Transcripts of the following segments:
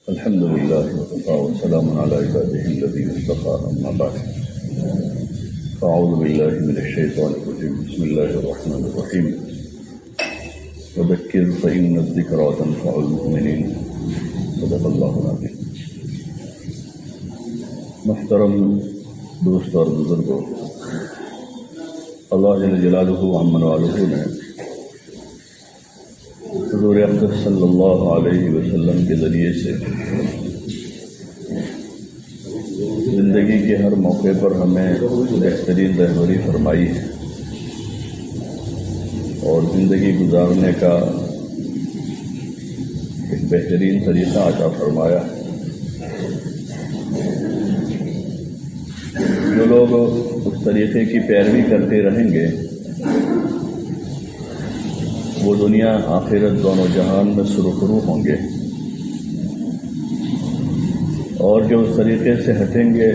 الحمد لله وكفى وسلام على عباده الذين اصطفى أما بعد فأعوذ بالله من الشيطان الرجيم بسم الله الرحمن الرحيم وذكر فإن الذكرى تنفع المؤمنين صدق الله العظيم. محترم دوست اور بزرگوں، اللہ جل جلالہ عمن والہ نے حضور اقدس صلی اللہ علیہ وسلم کے ذریعے سے زندگی کے ہر موقع پر ہمیں بہترین رہبری فرمائی ہے اور زندگی گزارنے کا ایک بہترین طریقہ عطا فرمایا ہے. جو لوگ اس طریقے کی پیروی کرتے رہیں گے وہ دنیا آخرت دونوں جہان میں سرخرو ہوں گے، اور جو اس طریقے سے ہٹیں گے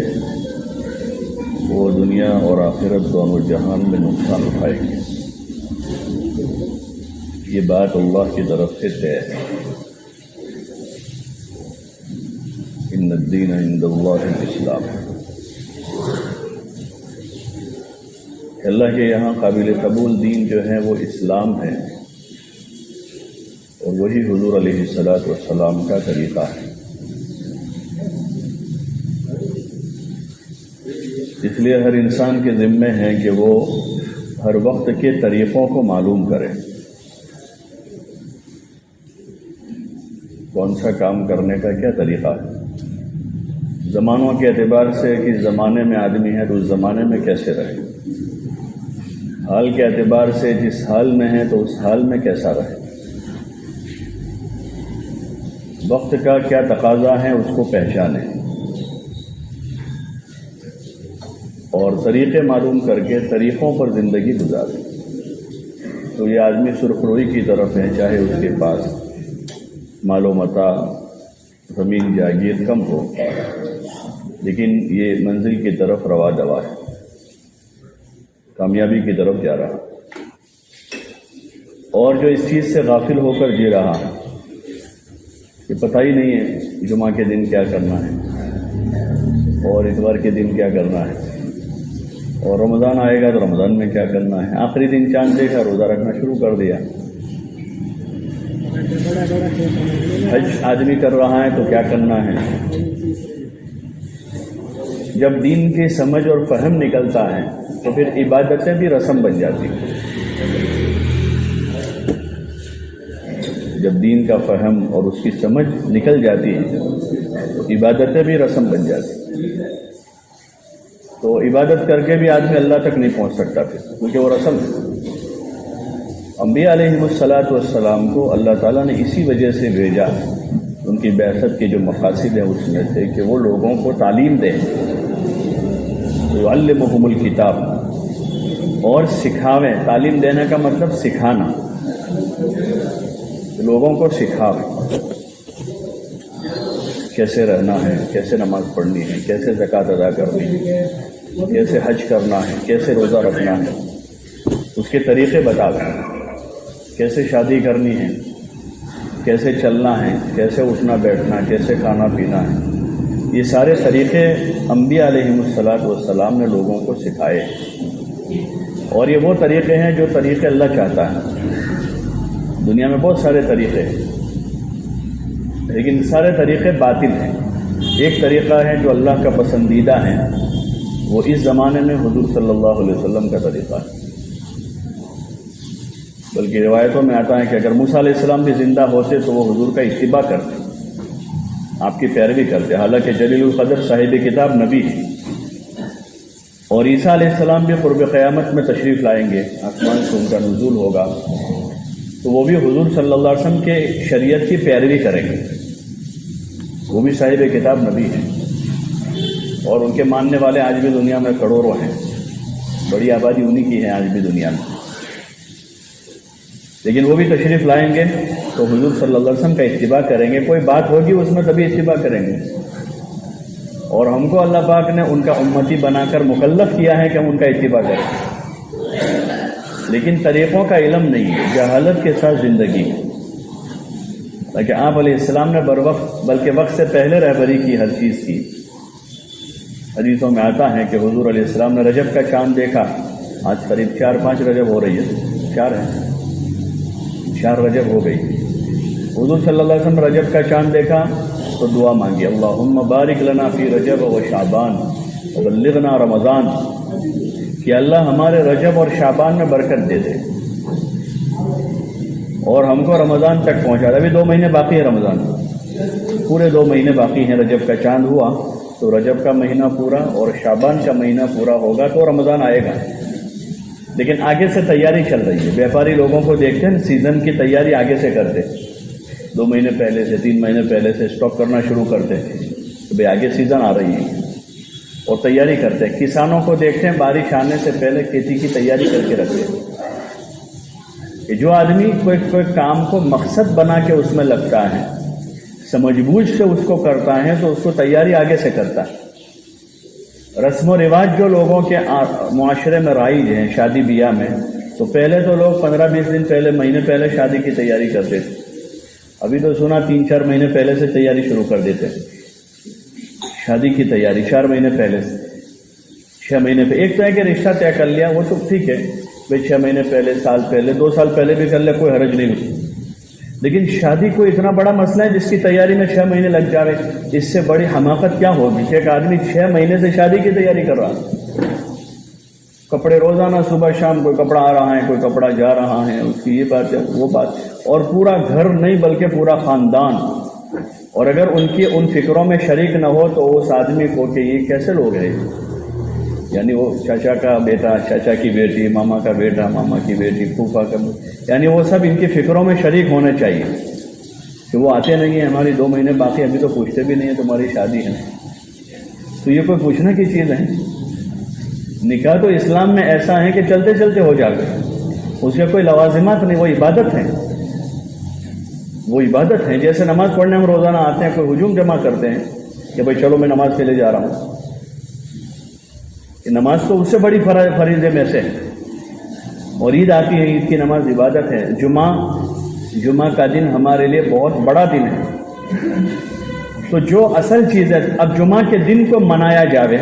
وہ دنیا اور آخرت دونوں جہان میں نقصان اٹھائیں گے. یہ بات اللہ کی طرف سے طے ہے. ان الدین عند اللہ الاسلام. اللہ کے یہاں قابل قبول دین جو ہے وہ اسلام ہے، اور وہی حضور علیہ السلام کا طریقہ ہے. اس لیے ہر انسان کے ذمے ہے کہ وہ ہر وقت کے طریقوں کو معلوم کرے، کون سا کام کرنے کا کیا طریقہ ہے. زمانوں کے اعتبار سے کس زمانے میں آدمی ہے تو اس زمانے میں کیسے رہے، حال کے اعتبار سے جس حال میں ہے تو اس حال میں کیسا رہے، وقت کا کیا تقاضا ہے اس کو پہچانے، اور طریقے معلوم کر کے طریقوں پر زندگی گزارے. تو یہ آدمی سرخروئی کی طرف ہے، چاہے اس کے پاس مال و متاع زمین جاگیر کم ہو، لیکن یہ منزل کی طرف روا دوا ہے، کامیابی کی طرف جا رہا. اور جو اس چیز سے غافل ہو کر جی رہا ہے کہ پتہ ہی نہیں ہے جمعہ کے دن کیا کرنا ہے اور اتوار کے دن کیا کرنا ہے، اور رمضان آئے گا تو رمضان میں کیا کرنا ہے، آخری دن چاند دیکھا روزہ رکھنا شروع کر دیا. حج آدمی کر رہا ہے تو کیا کرنا ہے. جب دین کی سمجھ اور فہم نکلتا ہے تو پھر عبادتیں بھی رسم بن جاتی ہیں. جب دین کا فہم اور اس کی سمجھ نکل جاتی ہے تو عبادتیں بھی رسم بن جاتی ہیں. تو عبادت کر کے بھی آدمی اللہ تک نہیں پہنچ سکتا پھر، کیونکہ وہ رسم ہے. انبیاء علیہ السلام کو اللہ تعالیٰ نے اسی وجہ سے بھیجا. ان کی بعثت کے جو مقاصد ہیں اس میں سے کہ وہ لوگوں کو تعلیم دیں، یعلمہم الکتاب، اور سکھاویں. تعلیم دینے کا مطلب سکھانا، لوگوں کو سکھاویں کیسے رہنا ہے، کیسے نماز پڑھنی ہے، کیسے زکوٰۃ ادا کرنی ہے، کیسے حج کرنا ہے، کیسے روزہ رکھنا ہے، اس کے طریقے بتاویں. کیسے شادی کرنی ہے، کیسے چلنا ہے، کیسے اٹھنا بیٹھنا، کیسے کھانا پینا ہے. یہ سارے طریقے انبیاء علیہ السلام نے لوگوں کو سکھائے، اور یہ وہ طریقے ہیں جو طریقے اللہ چاہتا ہے. دنیا میں بہت سارے طریقے ہیں، لیکن سارے طریقے باطل ہیں. ایک طریقہ ہے جو اللہ کا پسندیدہ ہے، وہ اس زمانے میں حضور صلی اللہ علیہ وسلم کا طریقہ ہے. بلکہ روایتوں میں آتا ہے کہ اگر موسیٰ علیہ السلام بھی زندہ ہوتے تو وہ حضور کا اتباع کرتے، آپ کی پیروی کرتے. حالانکہ جلیل القدر صاحب کتاب نبی ہے، اور عیسیٰ علیہ السلام بھی قرب قیامت میں تشریف لائیں گے، آسمان سے ان کا نزول ہوگا، تو وہ بھی حضور صلی اللہ علیہ وسلم کے شریعت کی پیروی کریں گے. وہ بھی صاحب کتاب نبی ہیں، اور ان کے ماننے والے آج بھی دنیا میں کروڑوں ہیں. بڑی آبادی انہی کی ہے آج بھی دنیا میں. لیکن وہ بھی تشریف لائیں گے تو حضور صلی اللہ علیہ وسلم کا اتباع کریں گے. کوئی بات ہوگی اس میں تبھی اتباع کریں گے. اور ہم کو اللہ پاک نے ان کا امتی بنا کر مکلف کیا ہے کہ ہم ان کا اتباع کریں. لیکن طریقوں کا علم نہیں ہے، جہالت کے ساتھ زندگی. تاکہ آپ علیہ السلام نے بروقت بلکہ وقت سے پہلے رہبری کی ہر چیز کی۔ حدیثوں میں آتا ہے کہ حضور علیہ السلام نے رجب کا چاند دیکھا، آج قریب 4-5 رجب ہو رہی ہے، 4 رجب ہو گئی۔ حضور صلی اللہ علیہ وسلم نے رجب کا چاند دیکھا تو دعا مانگی، اللہم بارک لنا فی رجب و شعبان وبلغنا رمضان، کہ اللہ ہمارے رجب اور شعبان میں برکت دے دے اور ہم کو رمضان تک پہنچا دے۔ ابھی 2 مہینے باقی ہے رمضان، پورے 2 مہینے باقی ہیں۔ رجب کا چاند ہوا تو رجب کا مہینہ پورا اور شعبان کا مہینہ پورا ہوگا تو رمضان آئے گا۔ لیکن آگے سے تیاری چل رہی ہے، بیپاری لوگوں کو دیکھتے ہیں سیزن کی تیاری آگے سے کرتے، 2 مہینے پہلے سے 3 مہینے پہلے سے اسٹاک کرنا شروع کرتے تو بھئی آگے سیزن آ رہی ہے اور تیاری کرتے ہیں۔ کسانوں کو دیکھتے ہیں بارش آنے سے پہلے کھیتی کی تیاری کر کے رکھتے ہیں۔ کہ جو آدمی کوئی کام کو مقصد بنا کے اس میں لگتا ہے، سمجھ بوجھ سے اس کو کرتا ہے تو اس کو تیاری آگے سے کرتا ہے۔ رسم و رواج جو لوگوں کے معاشرے میں رائج ہیں شادی بیاہ میں، تو پہلے تو لوگ 15-20 دن پہلے، مہینے پہلے شادی کی تیاری کرتے تھے۔ ابھی تو سنا 3-4 مہینے پہلے سے تیاری شروع کر دیتے ہیں، شادی کی تیاری 4 مہینے پہلے سے، 6 مہینے پہ۔ ایک تو ہے کہ رشتہ طے کر لیا وہ تو ٹھیک ہے بھائی، 6 مہینے پہلے، سال پہلے، 2 سال پہلے بھی کر لے، کوئی حرج نہیں ہوتی۔ لیکن شادی کوئی اتنا بڑا مسئلہ ہے جس کی تیاری میں 6 مہینے لگ جاوے، اس سے بڑی حماقت کیا ہوگی کہ ایک آدمی 6 مہینے سے شادی کی تیاری کر رہا ہے۔ کپڑے روزانہ صبح شام کوئی کپڑا آ رہا ہے، کوئی کپڑا جا رہا ہے، اس کی یہ بات ہے وہ بات، اور پورا گھر نہیں بلکہ پورا خاندان۔ اور اگر ان فکروں میں شریک نہ ہو تو اس آدمی کو کہ یہ کیسے لوگ ہیں، یعنی وہ چاچا کا بیٹا، چاچا کی بیٹی، ماما کا بیٹا، ماما کی بیٹی، پھوپھا کا، یعنی وہ سب ان کی فکروں میں شریک ہونے چاہیے کہ وہ آتے نہیں ہیں، ہماری 2 مہینے باقی، ابھی تو پوچھتے بھی نہیں ہیں تمہاری شادی ہے۔ تو یہ کوئی پوچھنے کی چیز ہے؟ نکاح تو اسلام میں ایسا ہے کہ چلتے چلتے ہو جاتا ہے، اس کے کوئی لوازمات نہیں، وہ عبادت ہے، وہ عبادت ہے۔ جیسے نماز پڑھنے ہم روزانہ آتے ہیں، کوئی ہجوم جمع کرتے ہیں کہ بھائی چلو میں نماز کے لیے جا رہا ہوں، نماز تو اس سے بڑی فریضے میں سے ہے۔ اور عید آتی ہے، عید کی نماز عبادت ہے۔ جمعہ کا دن ہمارے لیے بہت بڑا دن ہے۔ تو جو اصل چیز ہے، اب جمعہ کے دن کو منایا جاوے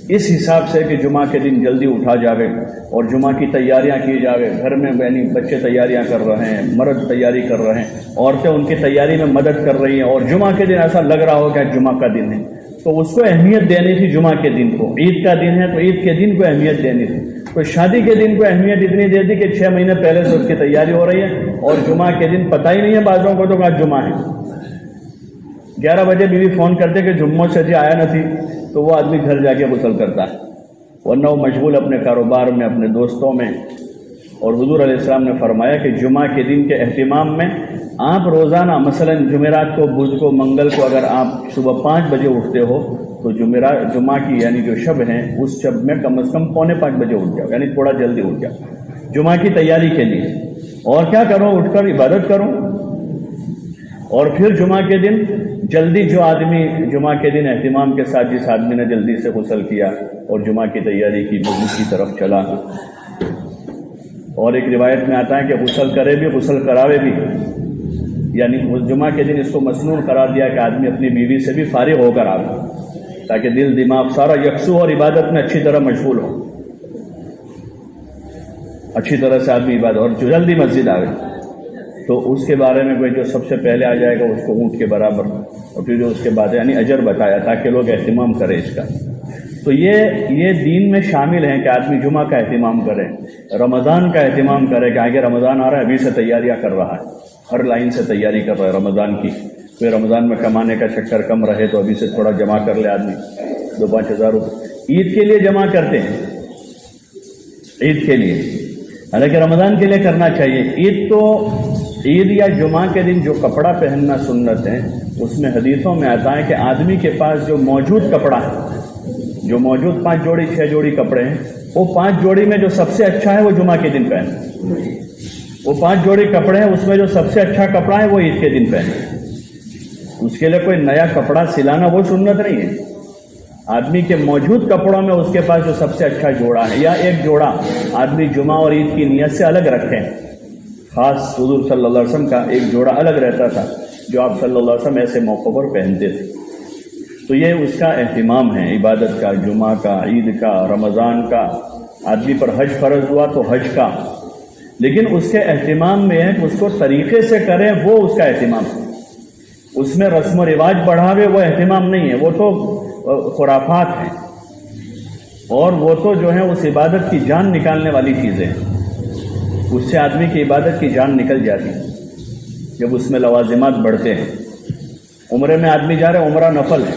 اس حساب سے کہ جمعہ کے دن جلدی اٹھا جاوے اور جمعہ کی تیاریاں کی جاوے، گھر میں یعنی بچے تیاریاں کر رہے ہیں، مرد تیاری کر رہے ہیں، عورتیں ان کی تیاری میں مدد کر رہی ہیں، اور جمعہ کے دن ایسا لگ رہا ہو کہ جمعہ کا دن ہے، تو اس کو اہمیت دینی تھی جمعہ کے دن کو۔ عید کا دن ہے تو عید کے دن کو اہمیت دینی تھی، تو شادی کے دن کو اہمیت اتنی دے دی کہ 6 مہینے پہلے سے اس کی تیاری ہو رہی ہے، اور جمعہ کے دن پتہ ہی نہیں ہے بعضوں کو تو آج جمعہ ہے۔ 11 بجے بیوی فون کرتے کہ جمعہ سے جی آیا نہ تھی، تو وہ آدمی گھر جا کے غسل کرتا ہے، ورنہ وہ مشغول اپنے کاروبار میں، اپنے دوستوں میں۔ اور حضور علیہ السلام نے فرمایا کہ جمعہ کے دن کے اہتمام میں آپ روزانہ مثلا جمعرات کو، بدھ کو، منگل کو اگر آپ صبح 5 بجے اٹھتے ہو تو جمعہ کی یعنی جو شب ہے اس شب میں کم از کم 4:45 بجے اٹھ جاؤ، یعنی تھوڑا جلدی اٹھ جاؤ جمعہ کی تیاری کے لیے۔ اور کیا کرو، اٹھ کر عبادت کرو، اور پھر جمعہ کے دن جلدی، جو آدمی جمعہ کے دن اہتمام کے ساتھ، جس آدمی نے جلدی سے غسل کیا اور جمعہ کی تیاری کی، مسجد کی طرف چلا، اور ایک روایت میں آتا ہے کہ غسل کرے بھی، غسل کراوے بھی، یعنی جمعہ کے دن اس کو مسنون قرار دیا کہ آدمی اپنی بیوی سے بھی فارغ ہو کر آئے تاکہ دل دماغ سارا یکسو اور عبادت میں اچھی طرح مشغول ہو، اچھی طرح سے آدمی عبادت، اور جو جلدی مسجد آئے۔ تو اس کے بارے میں کوئی جو سب سے پہلے آ جائے گا اس کو اونٹ کے برابر، اور پھر جو اس کے بعد یعنی اجر بتایا تاکہ لوگ اہتمام کریں اس کا۔ تو یہ دین میں شامل ہیں کہ آدمی جمعہ کا اہتمام کرے، رمضان کا اہتمام کرے کہ آگے رمضان آ رہا ہے، ابھی سے تیاریاں کر رہا ہے، ہر لائن سے تیاری کر رہا ہے رمضان کی۔ پھر رمضان میں کمانے کا چکر کم رہے تو ابھی سے تھوڑا جمع کر لے آدمی، 2-5 ہزار روپے عید کے لیے جمع کرتے ہیں، عید کے لیے، حالانکہ رمضان کے لیے کرنا چاہیے۔ عید یا جمعہ کے دن جو کپڑا پہننا سنت ہے، اس میں حدیثوں میں آتا ہے کہ آدمی کے پاس جو موجود کپڑا ہے، جو موجود 5 جوڑی 6 جوڑی کپڑے ہیں، وہ 5 جوڑی میں جو سب سے اچھا ہے وہ جمعہ کے دن پہنے۔ وہ 5 جوڑی کپڑے ہیں، اس میں جو سب سے اچھا کپڑا ہے وہ عید کے دن پہنے۔ اس کے لیے کوئی نیا کپڑا سلانا وہ سنت نہیں ہے، آدمی کے موجود کپڑوں میں اس کے پاس جو سب سے اچھا جوڑا ہے، یا ایک جوڑا آدمی جمعہ اور عید کی نیت سے الگ رکھیں۔ خاص حضور صلی اللہ علیہ وسلم کا ایک جوڑا الگ رہتا تھا جو آپ صلی اللہ علیہ وسلم ایسے موقعوں پر پہنتے تھے۔ تو یہ اس کا اہتمام ہے، عبادت کا، جمعہ کا، عید کا، رمضان کا۔ آدمی پر حج فرض ہوا تو حج کا، لیکن اس کے اہتمام میں ہے کہ اس کو طریقے سے کرے، وہ اس کا اہتمام ہے۔ اس میں رسم و رواج بڑھاوے وہ اہتمام نہیں ہے، وہ تو خرافات ہیں، اور وہ تو جو ہے اس عبادت کی جان نکالنے والی چیزیں ہیں۔ اس سے آدمی کی عبادت کی جان نکل جاتی ہے جب اس میں لوازمات بڑھتے ہیں۔ عمرے میں آدمی جا رہا ہے، عمرہ نفل ہے،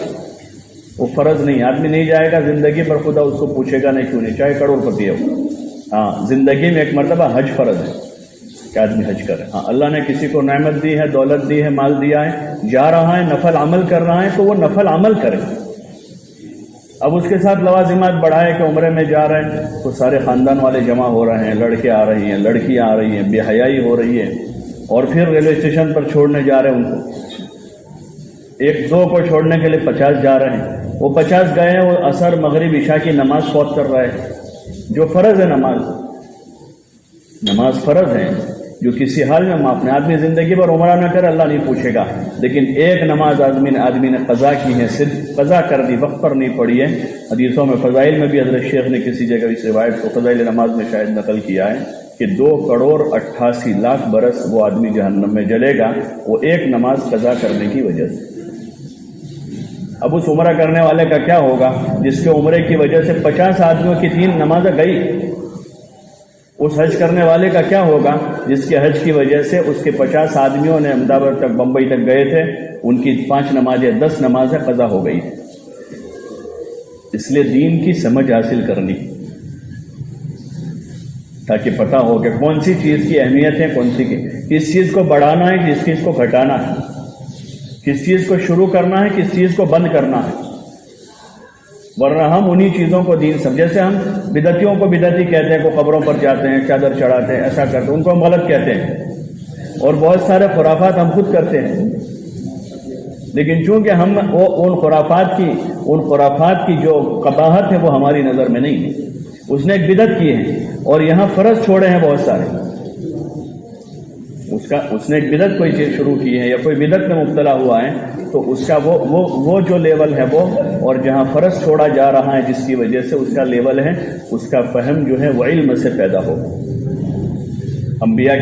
وہ فرض نہیں۔ آدمی نہیں جائے گا زندگی پر، خدا اس کو پوچھے گا نہیں کیوں نہیں، چاہے کروڑ پتی ہو۔ ہاں، زندگی میں ایک مرتبہ حج فرض ہے کہ آدمی حج کرے۔ ہاں، اللہ نے کسی کو نعمت دی ہے، دولت دی ہے، مال دیا ہے، جا رہا ہے، نفل عمل کر رہا ہے، تو وہ نفل عمل کرے۔ اب اس کے ساتھ لوازمات بڑھائے کہ عمرے میں جا رہے ہیں تو سارے خاندان والے جمع ہو رہے ہیں، لڑکے آ رہی ہیں، لڑکیاں آ رہی ہیں، بے حیائی ہو رہی ہے، اور پھر ریلوے اسٹیشن پر چھوڑنے جا رہے ہیں ان کو۔ ایک دو کو چھوڑنے کے لیے 50 جا رہے ہیں، وہ 50 گئے ہیں، وہ عصر مغرب عشاء کی نماز فوت کر رہے ہیں، جو فرض ہے نماز فرض ہے، جو کسی حال میں معاف نہیں۔ آدمی زندگی پر عمرہ نہ کرے، اللہ نہیں پوچھے گا، لیکن ایک نماز آدمی نے قضا کی ہے، صرف قضا کر دی، وقت پر نہیں پڑھی ہے۔ حدیثوں میں، فضائل میں بھی حضرت شیخ نے کسی جگہ اس روایت کو فضائل نماز میں شاید نقل کیا ہے کہ 2,88,00,000 برس وہ آدمی جہنم میں جلے گا، وہ ایک نماز قضا کرنے کی وجہ سے۔ اب اس عمرہ کرنے والے کا کیا ہوگا جس کے عمرے کی وجہ سے 50 آدمیوں کی 3 نمازیں گئی؟ اس حج کرنے والے کا کیا ہوگا جس کے حج کی وجہ سے اس کے 50 آدمیوں نے احمد آباد تک، بمبئی تک گئے تھے، ان کی 5 نمازیں 10 نمازیں قضا ہو گئی۔ اس لیے دین کی سمجھ حاصل کرنی، تاکہ پتہ ہو کہ کون سی چیز کی اہمیت ہے، کون سی کی، کس چیز کو بڑھانا ہے، کس چیز کو گھٹانا ہے، کس چیز کو شروع کرنا ہے، کس چیز کو بند کرنا ہے۔ ورنہ ہم انہی چیزوں کو دین سمجھے، جیسے ہم بدعتیوں کو بدعتی کہتے ہیں، کو قبروں پر جاتے ہیں، چادر چڑھاتے ہیں، ایسا کرتے ہیں، ان کو ہم غلط کہتے ہیں، اور بہت سارے خرافات ہم خود کرتے ہیں۔ لیکن چونکہ ہم ان خرافات کی جو قباحت ہے وہ ہماری نظر میں نہیں ہے۔ اس نے ایک بدعت کی ہے، اور یہاں فرض چھوڑے ہیں بہت سارے۔ اس نے ایک بدعت کوئی چیز شروع کی ہے، یا کوئی بدعت میں مبتلا ہوا ہے، تو اس کا وہ جو لیول ہے وہ، اور جہاں فرض چھوڑا جا رہا ہے جس کی وجہ سے اس کا لیول ہے، اس کا فہم جو ہے وہ علم سے پیدا ہو۔ انبیاء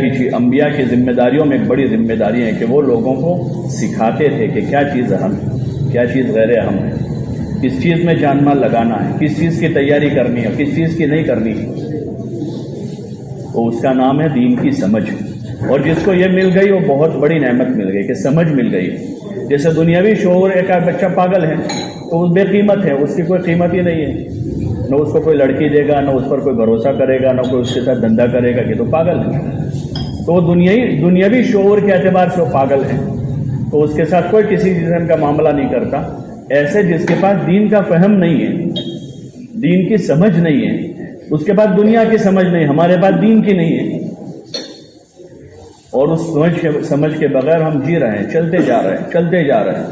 کی ذمہ داریوں میں ایک بڑی ذمہ داری ہے کہ وہ لوگوں کو سکھاتے تھے کہ کیا چیز اہم ہے، کیا چیز غیر اہم ہے، کس چیز میں جان مال لگانا ہے، کس چیز کی تیاری کرنی ہے، کس چیز کی نہیں کرنی ہے۔ تو اس کا نام ہے دین کی سمجھ۔ اور جس کو یہ مل گئی وہ بہت بڑی نعمت مل گئی کہ سمجھ مل گئی۔ جیسے دنیاوی شعور، ایک بچہ پاگل ہے تو اس بے قیمت ہے، اس کی کوئی قیمت ہی نہیں ہے، نہ اس کو کوئی لڑکی دے گا، نہ اس پر کوئی بھروسہ کرے گا، نہ کوئی اس کے ساتھ دھندا کرے گا، کہ تو پاگل ہے۔ تو وہ دنیاوی شعور کے اعتبار سے وہ پاگل ہے، تو اس کے ساتھ کوئی کسی قسم کا معاملہ نہیں کرتا۔ ایسے جس کے پاس دین کا فہم نہیں ہے، دین کی سمجھ نہیں ہے، اس کے پاس دنیا کی سمجھ نہیں، ہمارے پاس دین کی نہیں ہے، اور اس سمجھ کے بغیر ہم جی رہے ہیں، چلتے جا رہے ہیں،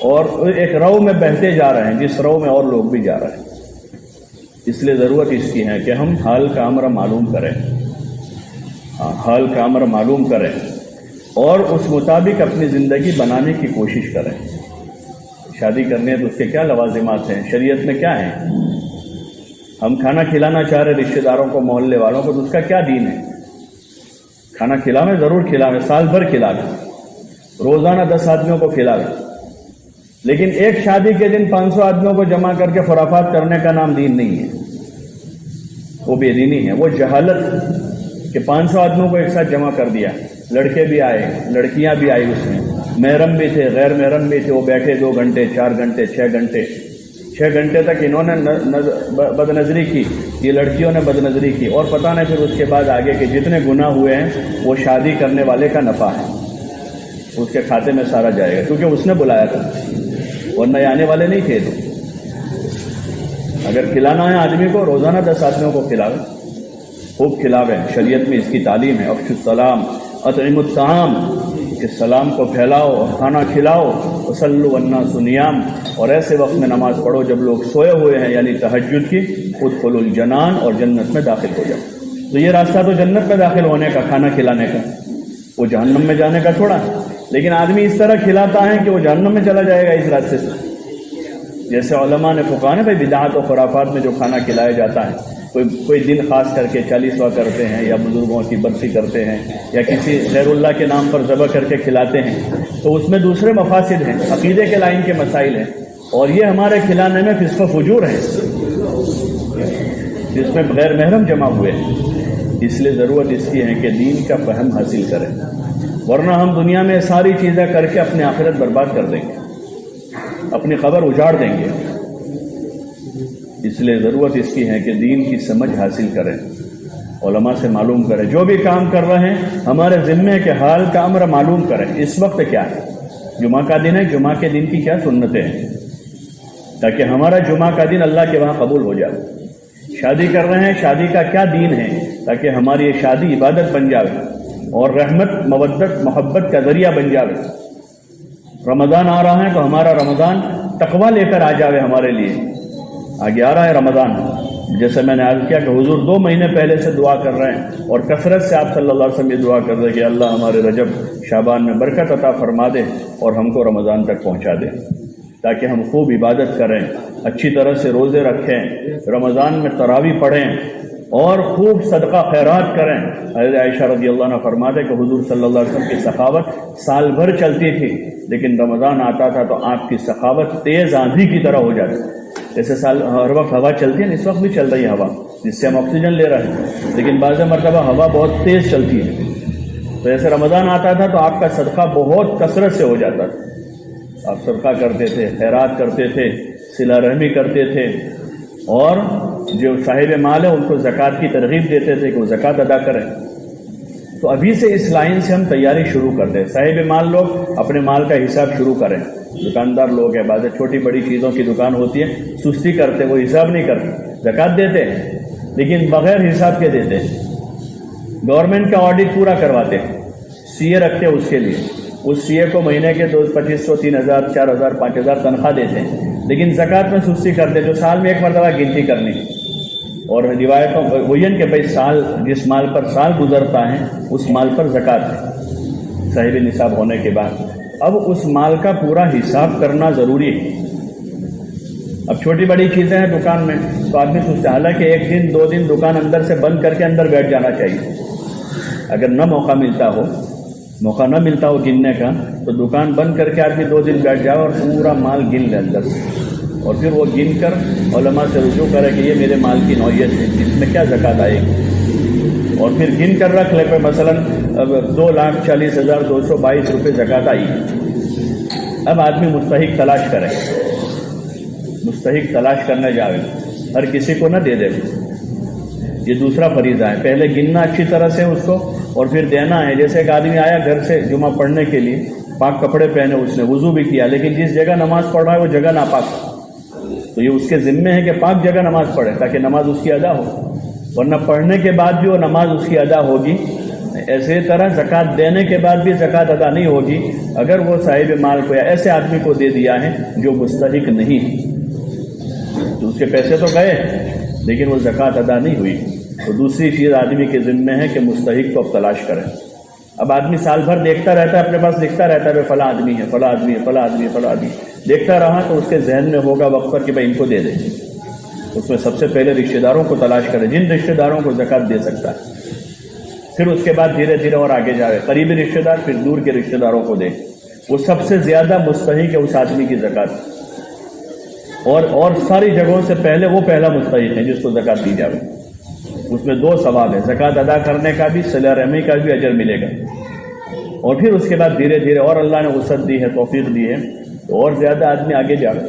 اور ایک رو میں بہتے جا رہے ہیں جس رو میں اور لوگ بھی جا رہے ہیں۔ اس لیے ضرورت اس کی ہے کہ ہم حال کا امر معلوم کریں، حال کا امر معلوم کریں، اور اس مطابق اپنی زندگی بنانے کی کوشش کریں۔ شادی کرنی ہے تو اس کے کیا لوازمات ہیں، شریعت میں کیا ہے؟ ہم کھانا کھلانا چاہ رہے رشتہ داروں کو، محلے والوں کو، تو اس کا کیا دین ہے؟ کھانا کھلاویں، ضرور کھلاویں، سال بھر کھلاویں، روزانہ 10 آدمیوں کو کھلاویں، لیکن ایک شادی کے دن 500 آدمیوں کو جمع کر کے خرافات کرنے کا نام دین نہیں ہے، وہ بے دینی ہے، وہ جہالت کہ 500 آدمیوں کو ایک ساتھ جمع کر دیا، لڑکے بھی آئے، لڑکیاں بھی آئی، اس میں محرم بھی تھے، غیر محرم بھی تھے، وہ بیٹھے 2 گھنٹے 4 گھنٹے 6 گھنٹے تک انہوں نے بد نظری کی، یہ لڑکیوں نے بد نظری کی، اور پتہ نہیں پھر اس کے بعد آگے کے جتنے گناہ ہوئے ہیں وہ شادی کرنے والے کا نفع ہے، اس کے کھاتے میں سارا جائے گا، کیونکہ اس نے بلایا تھا، ورنہ آنے والے نہیں تھے۔ تو اگر کھلانا ہے آدمی کو، روزانہ 10 آدمیوں کو کھلاویں، خوب کھلاویں۔ شریعت میں اس کی تعلیم ہے، افشوا السلام اطعموا الطعام، کہ سلام کو پھیلاؤ اور کھانا کھلاؤ، وصلوا والناس نیام، اور ایسے وقت میں نماز پڑھو جب لوگ سوئے ہوئے ہیں، یعنی تہجد کی، ادخلوا الجنان، اور جنت میں داخل ہو جاؤ۔ تو یہ راستہ تو جنت میں داخل ہونے کا، کھانا کھلانے کا، وہ جہنم میں جانے کا تھوڑا، لیکن آدمی اس طرح کھلاتا ہے کہ وہ جہنم میں چلا جائے گا اس راستے سے. جیسے علماء نے فقہا نے بھائی بدعات و خرافات میں جو کھانا کھلایا جاتا ہے، کوئی دن خاص کر کے 40واں کرتے ہیں یا بزرگوں کی برسی کرتے ہیں یا کسی غیر اللہ کے نام پر ذبح کر کے کھلاتے ہیں، تو اس میں دوسرے مفاسد ہیں، عقیدے کے لائن کے مسائل ہیں، اور یہ ہمارے کھلانے میں فسق و فجور ہے جس میں غیر محرم جمع ہوئے ہیں. اس لیے ضرورت اس کی ہے کہ دین کا فہم حاصل کریں، ورنہ ہم دنیا میں ساری چیزیں کر کے اپنی آخرت برباد کر دیں گے، اپنی قبر اجاڑ دیں گے. اس لیے ضرورت اس کی ہے کہ دین کی سمجھ حاصل کریں، علماء سے معلوم کریں، جو بھی کام کر رہے ہیں ہمارے ذمے کے حال کا امر معلوم کریں. اس وقت کیا ہے؟ جمعہ کا دن ہے، جمعہ کے دن کی کیا سنتیں ہیں، تاکہ ہمارا جمعہ کا دن اللہ کے وہاں قبول ہو جائے. شادی کر رہے ہیں، شادی کا کیا دین ہے، تاکہ ہماری یہ شادی عبادت بن جائے اور رحمت مودت محبت کا ذریعہ بن جائے. رمضان آ رہا ہے تو ہمارا رمضان تقویٰ لے کر آ جائے. ہمارے لیے آگے آ رہا ہے رمضان، جیسے میں نے عرض کیا کہ حضور 2 مہینے پہلے سے دعا کر رہے ہیں، اور کثرت سے آپ صلی اللہ علیہ وسلم یہ دعا کر رہے ہیں کہ اللہ ہمارے رجب شعبان میں برکت عطا فرما دے اور ہم کو رمضان تک پہنچا دے، تاکہ ہم خوب عبادت کریں، اچھی طرح سے روزے رکھیں، رمضان میں تراویح پڑھیں اور خوب صدقہ خیرات کریں. حضرت عائشہ رضی اللہ عنہ فرماتے کہ حضور صلی اللہ علیہ وسلم کی سخاوت سال بھر چلتی تھی، لیکن رمضان آتا تھا تو آپ کی سخاوت تیز آندھی کی طرح ہو جاتی. جیسے ہر وقت ہوا چلتی ہے، اس وقت بھی چل رہی ہے ہوا جس سے ہم آکسیجن لے رہے ہیں، لیکن بعض مرتبہ ہوا بہت تیز چلتی ہے. تو جیسے رمضان آتا تھا تو آپ کا صدقہ بہت کثرت سے ہو جاتا تھا. آپ صدقہ کرتے تھے، خیرات کرتے تھے، صلہ رحمی کرتے تھے، اور جو صاحب مال ہے ان کو زکوٰۃ کی ترغیب دیتے تھے کہ وہ زکوٰۃ ادا کریں. تو ابھی سے اس لائن سے ہم تیاری شروع کر دیں. صاحب مال لوگ اپنے مال کا حساب شروع کریں. دکاندار لوگ ہیں، بعض چھوٹی بڑی چیزوں کی دکان ہوتی ہے، سستی کرتے، وہ حساب نہیں کرتے، زکوٰۃ دیتے ہیں لیکن بغیر حساب کے دیتے ہیں. گورنمنٹ کا آڈٹ پورا کرواتے ہیں، سی اے رکھتے ہیں اس کے لیے. اس سی اے کو مہینے کے 2500 3000 4000 5000 تنخواہ دیتے ہیں، لیکن زکوٰۃ میں سستی کرتے، جو سال میں ایک مرتبہ گنتی کرنی. اور روایتوں وہی کہ بھائی سال جس مال پر سال گزرتا ہے اس مال پر زکوٰۃ ہے صاحب نصاب ہونے کے بعد. اب اس مال کا پورا حساب کرنا ضروری ہے. اب چھوٹی بڑی چیزیں ہیں دکان میں تو آدمی سوچتا ہے، حالانکہ 1 دن 2 دن دکان اندر سے بند کر کے اندر بیٹھ جانا چاہیے. اگر نہ موقع نہ ملتا ہو گننے کا تو دکان بند کر کے آدمی 2 دن بیٹھ جائے اور پورا مال گن لے اندر سے، اور پھر وہ گن کر علماء سے رجوع کرے کہ یہ میرے مال کی نوعیت ہے، اس میں کیا زکوٰۃ آئے گی، اور پھر گن کر رکھ لے. مثلا 2,40,222 روپے زکوٰۃ آئی. اب آدمی مستحق تلاش کرنے جاوے، ہر کسی کو نہ دے دے. یہ دوسرا فریضہ ہے. پہلے گننا اچھی طرح سے اس کو، اور پھر دینا ہے. جیسے ایک آدمی آیا گھر سے جمعہ پڑھنے کے لیے، پاک کپڑے پہنے، اس نے وضو بھی کیا، لیکن جس جگہ نماز پڑھ رہا ہے وہ جگہ ناپاک، تو یہ اس کے ذمے ہے کہ پاک جگہ نماز پڑھے تاکہ نماز اس کی ادا ہو، ورنہ پڑھنے کے بعد بھی وہ نماز اس کی ادا ہوگی. ایسے طرح زکوٰۃ دینے کے بعد بھی زکوٰۃ ادا نہیں ہوگی اگر وہ صاحب مال کو یا ایسے آدمی کو دے دیا ہے جو مستحق نہیں ہے. تو اس کے پیسے تو گئے لیکن وہ زکوٰۃ ادا نہیں ہوئی. تو دوسری چیز آدمی کے ذمے ہے کہ مستحق کو اب تلاش کرے. اب آدمی سال بھر دیکھتا رہتا ہے، اپنے پاس لکھتا رہتا ہے فلاں آدمی ہے، فلاں آدمی ہے، فلاں آدمی ہے، فلاں آدمی. دیکھتا رہا تو اس کے ذہن میں ہوگا وقت پر کہ بھائی ان کو دے دے. اس میں سب سے پہلے رشتہ داروں کو تلاش کرے، جن رشتہ داروں کو زکوٰۃ دے سکتا ہے. پھر اس کے بعد دھیرے دھیرے اور آگے جائے، قریبی رشتہ دار، پھر دور کے رشتہ داروں کو دے. وہ سب سے زیادہ مستحق ہے اس آدمی کی زکوٰۃ، اور ساری جگہوں سے پہلے وہ پہلا مستحق ہے جس کو زکوٰۃ دی جائے. اس میں 2 ثواب ہے، زکوٰۃ ادا کرنے کا بھی، صلہ رحمی کا بھی اجر ملے گا. اور پھر اس کے بعد دھیرے دھیرے اور اللہ نے وسعت دی ہے، توفیق دی ہے، تو اور زیادہ آدمی آگے جائے.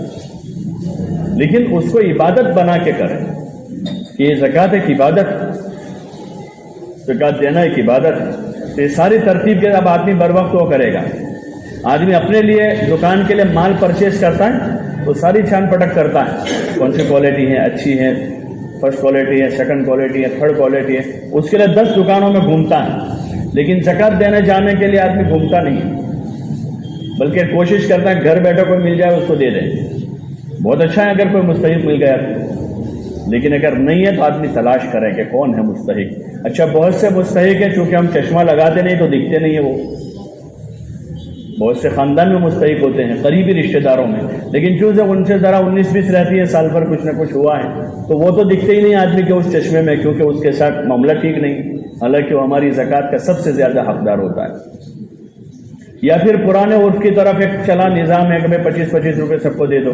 لیکن اس کو عبادت بنا کے کرے کہ یہ زکوٰۃ ایک عبادت، زکوٰۃ دینا ایک عبادت ہے. تو یہ ساری ترتیب کے اب آدمی بر وقت وہ کرے گا. آدمی اپنے لیے دکان کے لیے مال پرچیز کرتا ہے تو ساری چھان پٹک کرتا ہے، کون سی کوالٹی ہے، اچھی ہے، فرسٹ کوالٹی ہے، سیکنڈ کوالٹی ہے، تھرڈ کوالٹی ہے. اس کے لیے 10 دکانوں میں گھومتا ہے. لیکن زکوٰۃ دینے جانے کے لیے آدمی گھومتا نہیں، بلکہ کوشش کرتا ہے گھر بیٹھے کوئی مل جائے اس کو دے دے. بہت اچھا ہے اگر کوئی مستحق مل گیا لیکن اگر نہیں ہے تو آدمی تلاش کرے کہ کون ہے مستحق۔ اچھا بہت سے مستحق ہیں، چونکہ ہم چشمہ لگاتے نہیں تو دکھتے نہیں ہیں وہ، بہت سے خاندان میں مستحق ہوتے ہیں قریبی رشتہ داروں میں، لیکن چونکہ ان سے ذرا 19-20 رہتی ہے، سال بھر کچھ نہ کچھ ہوا ہے تو وہ تو دکھتے ہی نہیں آدمی کے اس چشمے میں، کیونکہ اس کے ساتھ معاملہ ٹھیک نہیں، حالانکہ وہ ہماری زکوٰۃ کا سب سے زیادہ حقدار ہوتا ہے۔ یا پھر پرانے عرف کی طرف ایک چلا نظام ہے کہ 25-25 روپے سب کو دے دو،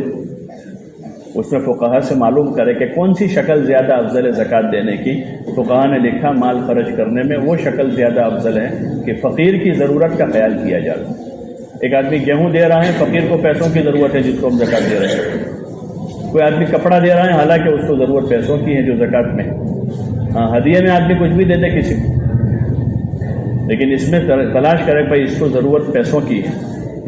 اس میں فقہا سے معلوم کرے کہ کون سی شکل زیادہ افضل ہے زکوٰۃ دینے کی۔ فقہا نے لکھا مال خرچ کرنے میں وہ شکل زیادہ افضل ہے کہ فقیر کی ضرورت کا خیال کیا جائے۔ ایک آدمی گیہوں دے رہا ہے، فقیر کو پیسوں کی ضرورت ہے جس کو ہم زکوٰۃ دے رہے ہیں۔ کوئی آدمی کپڑا دے رہا ہے، حالانکہ اس کو ضرورت پیسوں کی ہے جو زکوٰۃ میں، ہاں ہدیے میں آدمی کچھ بھی دے دے کسی کو، لیکن اس میں تلاش کرے بھائی اس کو ضرورت پیسوں کی ہے۔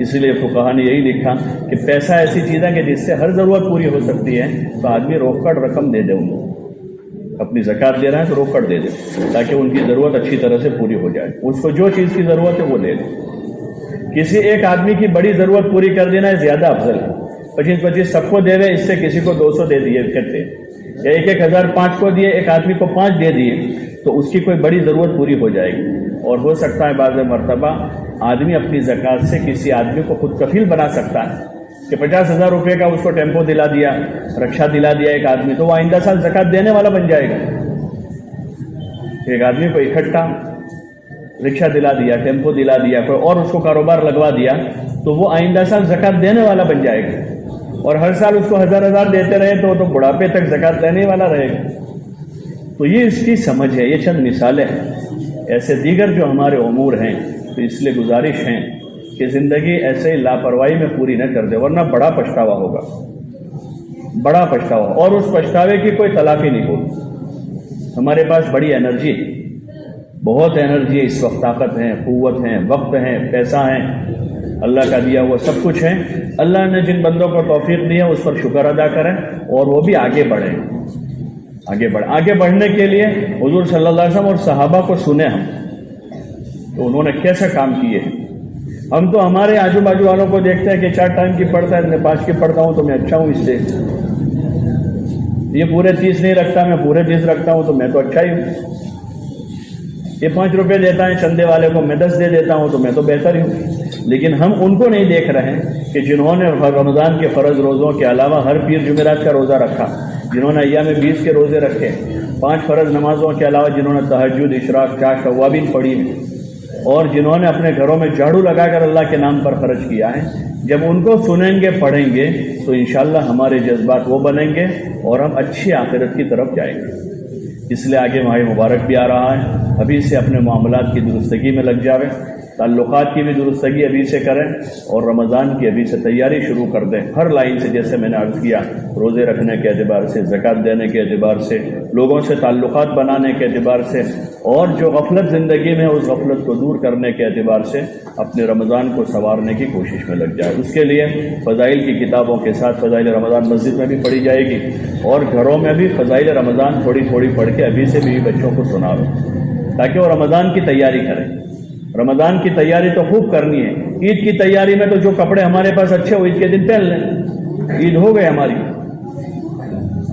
اس لیے فقہا نے یہی لکھا کہ پیسہ ایسی چیز ہے کہ جس سے ہر ضرورت پوری ہو سکتی ہے، تو آدمی روک کر رقم دے دے، ان کو اپنی زکوٰۃ دے رہا ہے تو روک کر دے دے تاکہ ان کی ضرورت اچھی طرح سے پوری ہو جائے، اس کو جو چیز کی ضرورت ہے وہ لے لے۔ کسی ایک آدمی کی بڑی ضرورت پوری کر دینا ہے زیادہ افضل ہے، 25-25 سب کو دے دے، اس سے کسی کو 200 دے دیے کہتے، یا 1,000 5 کو دیے، ایک آدمی کو 5 دے دیے، تو اس کی کوئی بڑی ضرورت پوری ہو جائے گی۔ اور ہو سکتا ہے بعض مرتبہ آدمی اپنی زکوٰۃ سے کسی آدمی کو خود کفیل بنا سکتا ہے کہ 50,000 روپے کا اس کو ٹیمپو دلا دیا، رکشا دلا دیا ایک آدمی، تو وہ آئندہ سال زکوٰۃ دینے والا بن جائے گا۔ ایک آدمی کو اکٹھا رکشا دلا دیا، ٹیمپو دلا دیا، کوئی اور اس کو کاروبار لگوا دیا، تو وہ آئندہ سال زکوٰۃ دینے والا بن جائے گا، اور ہر سال اس کو 1,000 دیتے رہے تو بڑھاپے تک زکوٰۃ لینے والا رہے گا۔ تو یہ اس کی سمجھ ہے، یہ چند مثالیں ہیں، ایسے دیگر جو ہمارے امور ہیں۔ تو اس لیے گزارش ہے کہ زندگی ایسے ہی لاپرواہی میں پوری نہ کر دے، ورنہ بڑا پچھتاوا ہوگا، بڑا پچھتاوا، اور اس پچھتاوے کی کوئی تلافی نہیں ہوگی۔ ہمارے پاس بڑی انرجی، بہت انرجی اس وقت، طاقت ہے، قوت ہے، وقت ہے، پیسہ ہے، اللہ کا دیا ہوا سب کچھ ہے۔ اللہ نے جن بندوں کو توفیق دی ہے اس پر شکر ادا کریں، اور وہ بھی آگے بڑھیں، آگے بڑھنے کے لیے حضور صلی اللہ علیہ وسلم اور صحابہ کو سنیں ہم، تو انہوں نے کیسے کام کیے ہیں۔ ہم تو ہمارے آجو باجو والوں کو دیکھتے ہیں کہ 4 ٹائم کی پڑھتا ہے، میں 5 کی پڑھتا ہوں تو میں اچھا ہوں اس سے، یہ پورے 30 نہیں رکھتا، میں پورے 30 رکھتا ہوں تو میں تو اچھا ہی ہوں، یہ 5 روپے دیتا ہے چندے والے کو، میں 10 دے دیتا ہوں تو میں تو بہتر ہی ہوں۔ لیکن ہم ان کو نہیں دیکھ رہے ہیں کہ جنہوں نے رمضان کے فرض روزوں کے علاوہ ہر پیر جمعرات کا روزہ رکھا، جنہوں نے ایام 20 کے روزے رکھے، 5 فرض نمازوں کے علاوہ جنہوں نے تہجد، اشراق، 4 شوابین پڑھی ہیں، اور جنہوں نے اپنے گھروں میں جھاڑو لگا کر اللہ کے نام پر خرچ کیا ہے، جب ان کو سنیں گے، پڑھیں گے، تو انشاءاللہ ہمارے جذبات وہ بنیں گے اور ہم اچھی آخرت کی طرف جائیں گے۔ اس لیے آگے ماہ مبارک بھی آ رہا ہے، ابھی سے اپنے معاملات کی درستگی میں لگ جاویں، تعلقات کی بھی درستگی ابھی سے کریں، اور رمضان کی ابھی سے تیاری شروع کر دیں، ہر لائن سے، جیسے میں نے عرض کیا، روزے رکھنے کے اعتبار سے، زکوٰۃ دینے کے اعتبار سے، لوگوں سے تعلقات بنانے کے اعتبار سے، اور جو غفلت زندگی میں اس غفلت کو دور کرنے کے اعتبار سے اپنے رمضان کو سنوارنے کی کوشش میں لگ جائے۔ اس کے لیے فضائل کی کتابوں کے ساتھ فضائل رمضان مسجد میں بھی پڑھی جائے گی، اور گھروں میں بھی فضائل رمضان تھوڑی تھوڑی پڑھ کے ابھی سے بھی بچوں کو سناؤ، تاکہ وہ رمضان کی تیاری کریں۔ رمضان کی تیاری تو خوب کرنی ہے، عید کی تیاری میں تو جو کپڑے ہمارے پاس اچھے ہو عید کے دن پہن لیں، عید ہو گئے ہماری۔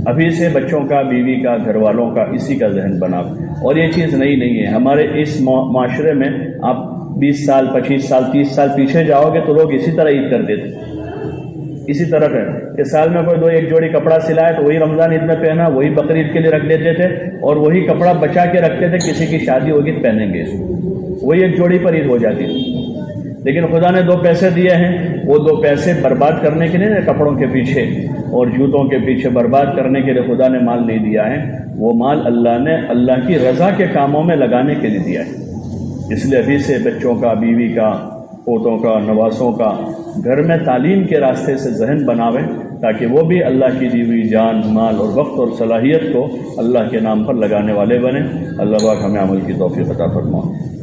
ابھی سے بچوں کا، بیوی کا، گھر والوں کا اسی کا ذہن بناؤ، اور یہ چیز نہیں ہے ہمارے اس معاشرے میں۔ آپ 20 سال، 25 سال، 30 سال پیچھے جاؤ گے تو لوگ اسی طرح عید کرتے تھے، اسی طرح کہ سال میں کوئی 2-1 جوڑی کپڑا سلائے تو وہی رمضان عید میں پہنا، وہی بقرعید کے لیے رکھ دیتے تھے، اور وہی کپڑا بچا کے رکھتے تھے، کسی کی شادی ہوگی تو پہنیں گے اس کو، وہی 1 جوڑی پر عید ہو جاتی تھی۔ لیکن خدا نے 2 پیسے دیے ہیں، وہ 2 پیسے برباد کرنے کے لیے نہیں، کپڑوں کے پیچھے اور جوتوں کے پیچھے برباد کرنے کے لیے خدا نے مال نہیں دیا ہے، وہ مال اللہ نے اللہ کی رضا کے کاموں میں لگانے کے لیے دیا ہے۔ اس لیے ابھی سے بچوں کا، بیوی کا، پوتوں کا، نواسوں کا گھر میں تعلیم کے راستے سے ذہن بناویں، تاکہ وہ بھی اللہ کی دی ہوئی جان، مال اور وقت اور صلاحیت کو اللہ کے نام پر لگانے والے بنیں۔ اللہ پاک ہمیں عمل کی توفیق عطا فرمائے۔